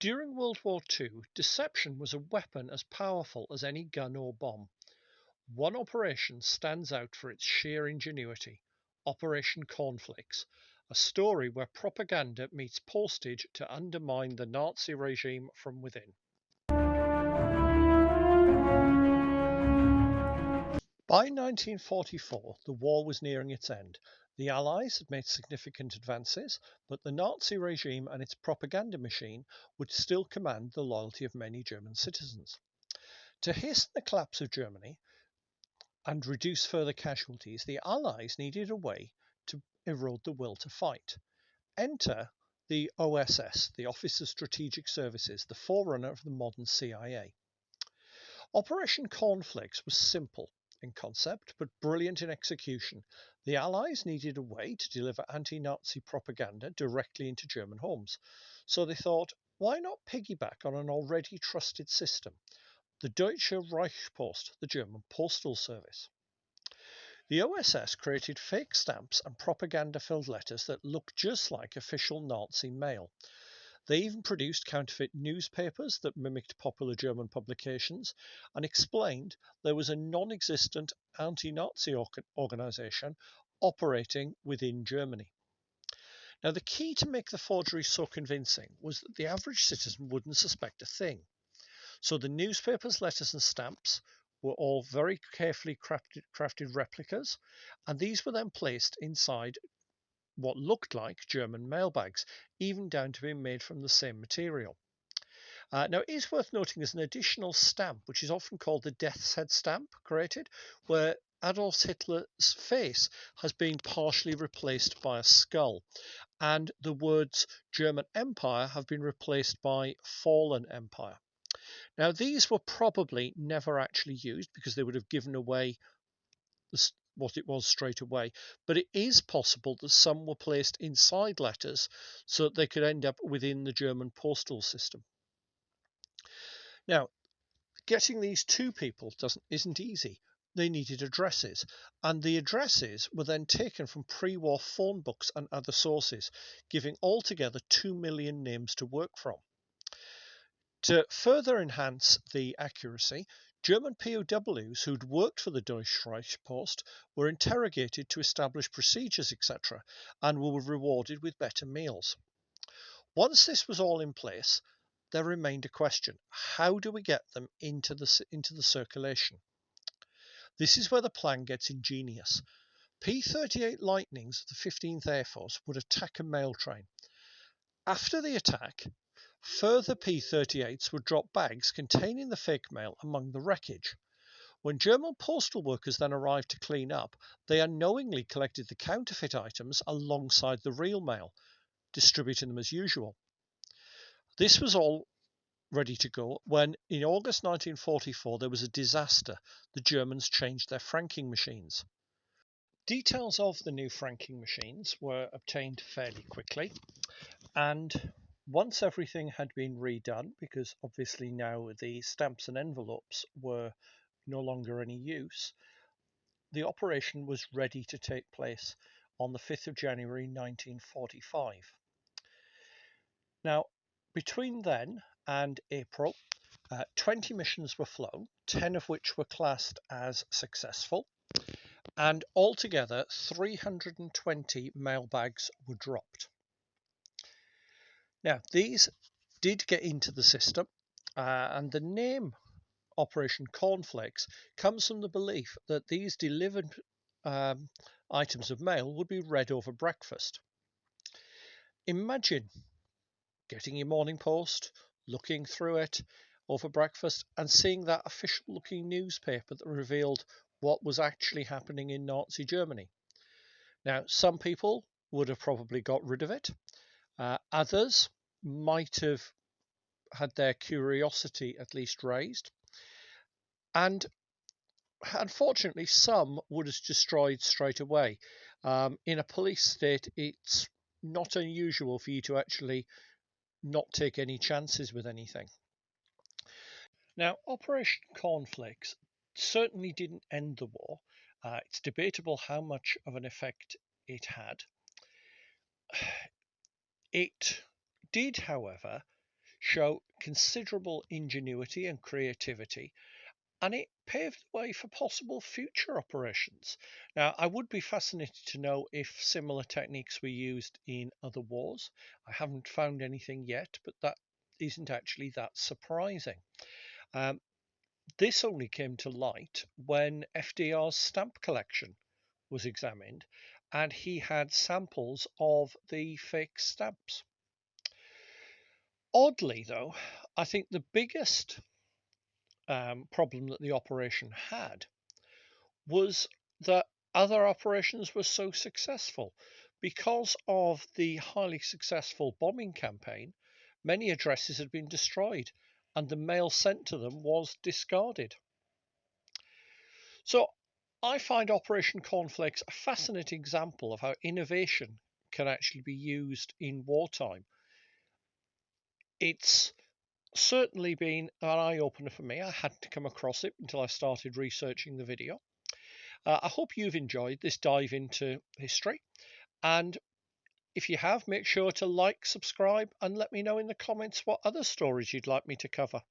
During World War II, deception was a weapon as powerful as any gun or bomb. One operation stands out for its sheer ingenuity: Operation Cornflakes, a story where propaganda meets postage to undermine the Nazi regime from within. By 1944, the war was nearing its end. The Allies had made significant advances, but the Nazi regime and its propaganda machine would still command the loyalty of many German citizens. To hasten the collapse of Germany and reduce further casualties, the Allies needed a way to erode the will to fight. Enter the OSS, the Office of Strategic Services, the forerunner of the modern CIA. Operation Cornflakes was simple in concept but brilliant in execution. The Allies needed a way to deliver anti-Nazi propaganda directly into German homes. So they thought, why not piggyback on an already trusted system, the Deutsche Reichspost, the German postal service. The OSS created fake stamps and propaganda-filled letters that looked just like official Nazi mail. They even produced counterfeit newspapers that mimicked popular German publications and explained there was a non-existent anti-Nazi organization operating within Germany. Now, the key to make the forgery so convincing was that the average citizen wouldn't suspect a thing. So the newspapers, letters, and stamps were all very carefully crafted replicas, and these were then placed inside what looked like German mailbags, even down to being made from the same material. Now, it is worth noting there's an additional stamp, which is often called the death's head stamp, created, where Adolf Hitler's face has been partially replaced by a skull, and the words German Empire have been replaced by Fallen Empire. Now, these were probably never actually used because they would have given away what it was straight away, but it is possible that some were placed inside letters so that they could end up within the German postal system. Now, getting these to people isn't easy. They needed addresses, and the addresses were then taken from pre-war phone books and other sources, giving altogether 2 million names to work from. To further enhance the accuracy, German POWs who'd worked for the Deutsche Reichspost were interrogated to establish procedures, etc., and were rewarded with better meals. Once this was all in place, there remained a question: how do we get them into the circulation? This is where the plan gets ingenious. P-38 Lightnings of the 15th Air Force would attack a mail train. After the attack, further P-38s would drop bags containing the fake mail among the wreckage. When German postal workers then arrived to clean up, they unknowingly collected the counterfeit items alongside the real mail, distributing them as usual. This was all ready to go when, in August 1944, there was a disaster. The Germans changed their franking machines. Details of the new franking machines were obtained fairly quickly, and once everything had been redone, because obviously now the stamps and envelopes were no longer any use, the operation was ready to take place on the 5th of January 1945. Now, between then and April, 20 missions were flown, 10 of which were classed as successful, and altogether 320 mailbags were dropped. Now, these did get into the system, and the name Operation Cornflakes comes from the belief that these delivered items of mail would be read over breakfast. Imagine getting your morning post, looking through it over breakfast, and seeing that official looking newspaper that revealed what was actually happening in Nazi Germany. Now, some people would have probably got rid of it. Others might have had their curiosity at least raised. And unfortunately, some would have destroyed straight away. In a police state, it's not unusual for you to actually not take any chances with anything. Now, Operation Cornflakes certainly didn't end the war. It's debatable how much of an effect it had. It did, however, show considerable ingenuity and creativity, and it paved the way for possible future operations. Now, I would be fascinated to know if similar techniques were used in other wars. I haven't found anything yet, but that isn't actually that surprising. Um, this only came to light when FDR's stamp collection was examined and he had samples of the fake stamps. Oddly, though, I think the biggest problem that the operation had was that other operations were so successful. Because of the highly successful bombing campaign, many addresses had been destroyed and the mail sent to them was discarded. So I find Operation Cornflakes a fascinating example of how innovation can actually be used in wartime. It's certainly been an eye opener for me. I hadn't come across it until I started researching the video. I hope you've enjoyed this dive into history. And if you have, make sure to like, subscribe, and let me know in the comments what other stories you'd like me to cover.